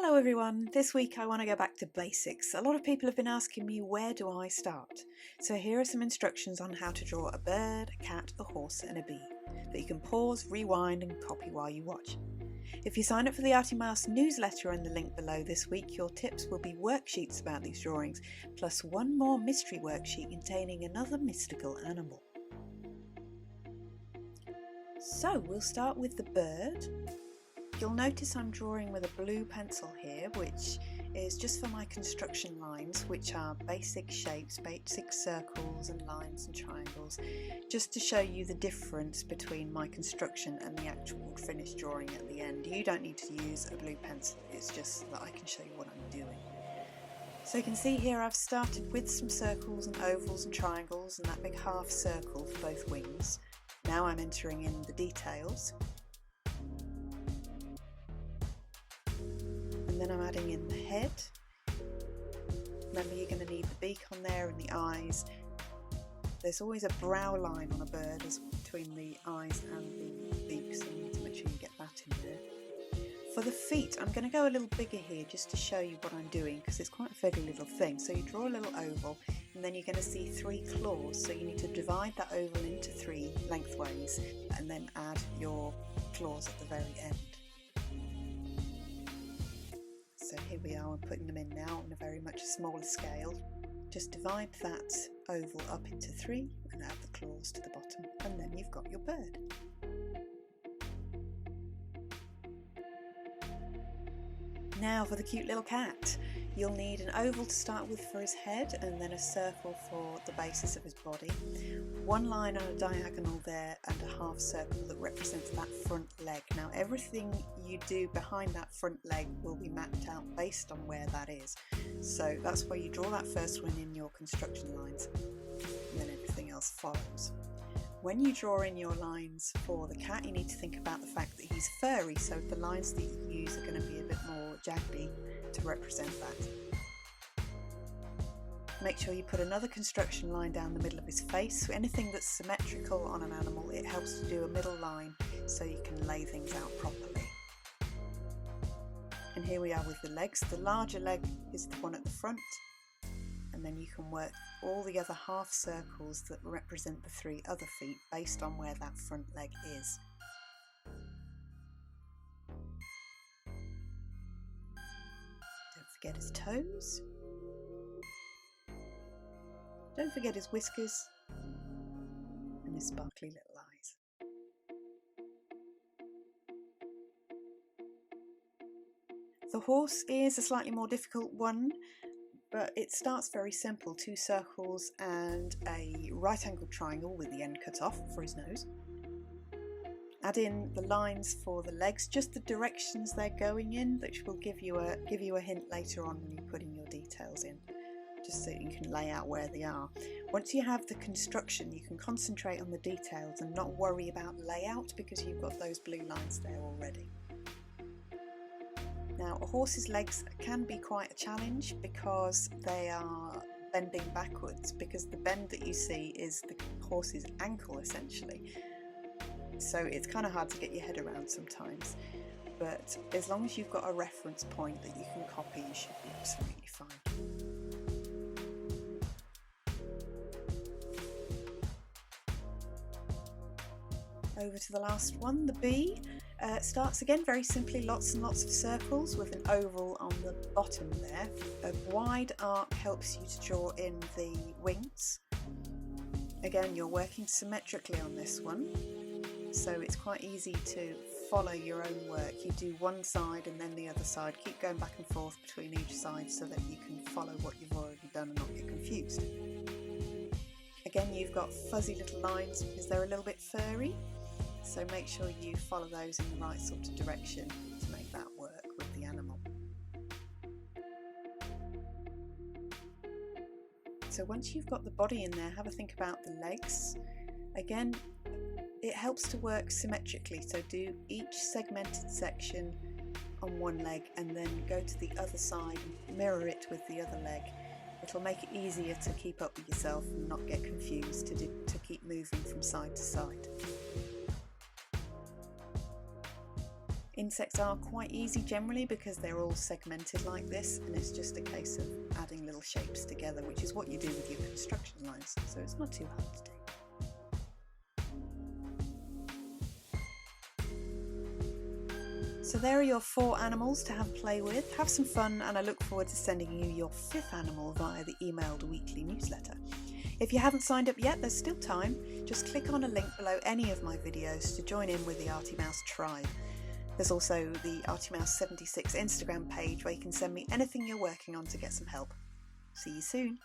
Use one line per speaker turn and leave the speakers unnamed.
Hello everyone, this week I want to go back to basics. A lot of people have been asking me where do I start? So here are some instructions on how to draw a bird, a cat, a horse and a bee that you can pause, rewind and copy while you watch. If you sign up for the Arty Mouse newsletter and the link below this week, your tips will be worksheets about these drawings, plus one more mystery worksheet containing another mystical animal. So we'll start with the bird. You'll notice I'm drawing with a blue pencil here, which is just for my construction lines, which are basic shapes, basic circles and lines and triangles, just to show you the difference between my construction and the actual finished drawing at the end. You don't need to use a blue pencil, it's just so that I can show you what I'm doing. So you can see here I've started with some circles and ovals and triangles and that big half circle for both wings. Now I'm entering in the details. And then I'm adding in the head. Remember, you're going to need the beak on there and the eyes. There's always a brow line on a bird between the eyes and the beak, so you need to make sure you get that in there. For the feet, I'm going to go a little bigger here just to show you what I'm doing, because it's quite a fiddly little thing. So you draw a little oval and then you're going to see 3 claws, so you need to divide that oval into 3 lengthways and then add your claws at the very end. So here we are, I'm putting them in now on a very much smaller scale. Just divide that oval up into 3 and add the claws to the bottom, and then you've got your bird. Now for the cute little cat. You'll need an oval to start with for his head and then a circle for the basis of his body. 1 line on a diagonal there and a half circle that represents that front leg. Now everything you do behind that front leg will be mapped out based on where that is. So that's where you draw that first one in your construction lines and then everything else follows. When you draw in your lines for the cat, you need to think about the fact that he's furry, so the lines that you use are going to be a bit more jaggedy to represent that. Make sure you put another construction line down the middle of his face. So anything that's symmetrical on an animal, it helps to do a middle line so you can lay things out properly. And here we are with the legs. The larger leg is the one at the front, and then you can work all the other half circles that represent the 3 other feet based on where that front leg is. Don't forget his toes. Don't forget his whiskers and his sparkly little eyes. The horse is a slightly more difficult one, but it starts very simple, 2 circles and a right angled triangle with the end cut off for his nose. Add in the lines for the legs, just the directions they're going in, which will give you a hint later on when you put in your details in, just so you can lay out where they are. Once you have the construction, you can concentrate on the details and not worry about layout because you've got those blue lines there already. Now a horse's legs can be quite a challenge because they are bending backwards, because the bend that you see is the horse's ankle essentially. So it's kind of hard to get your head around sometimes, but as long as you've got a reference point that you can copy, you should be absolutely fine. Over to the last one, the bee. Starts again very simply, lots and lots of circles with an oval on the bottom there. A wide arc helps you to draw in the wings. Again, you're working symmetrically on this one, so it's quite easy to follow your own work. You do one side and then the other side, keep going back and forth between each side so that you can follow what you've already done and not get confused. Again, you've got fuzzy little lines because they're a little bit furry. So make sure you follow those in the right sort of direction to make that work with the animal. So once you've got the body in there, have a think about the legs. Again, it helps to work symmetrically, so do each segmented section on one leg and then go to the other side and mirror it with the other leg. It'll make it easier to keep up with yourself and not get confused, to keep moving from side to side. Insects are quite easy generally because they're all segmented like this, and it's just a case of adding little shapes together, which is what you do with your construction lines, so it's not too hard to do. So there are your 4 animals to have play with. Have some fun, and I look forward to sending you your 5th animal via the emailed weekly newsletter. If you haven't signed up yet, there's still time. Just click on a link below any of my videos to join in with the Arty Mouse tribe. There's also the Arty Mouse 76 Instagram page where you can send me anything you're working on to get some help. See you soon.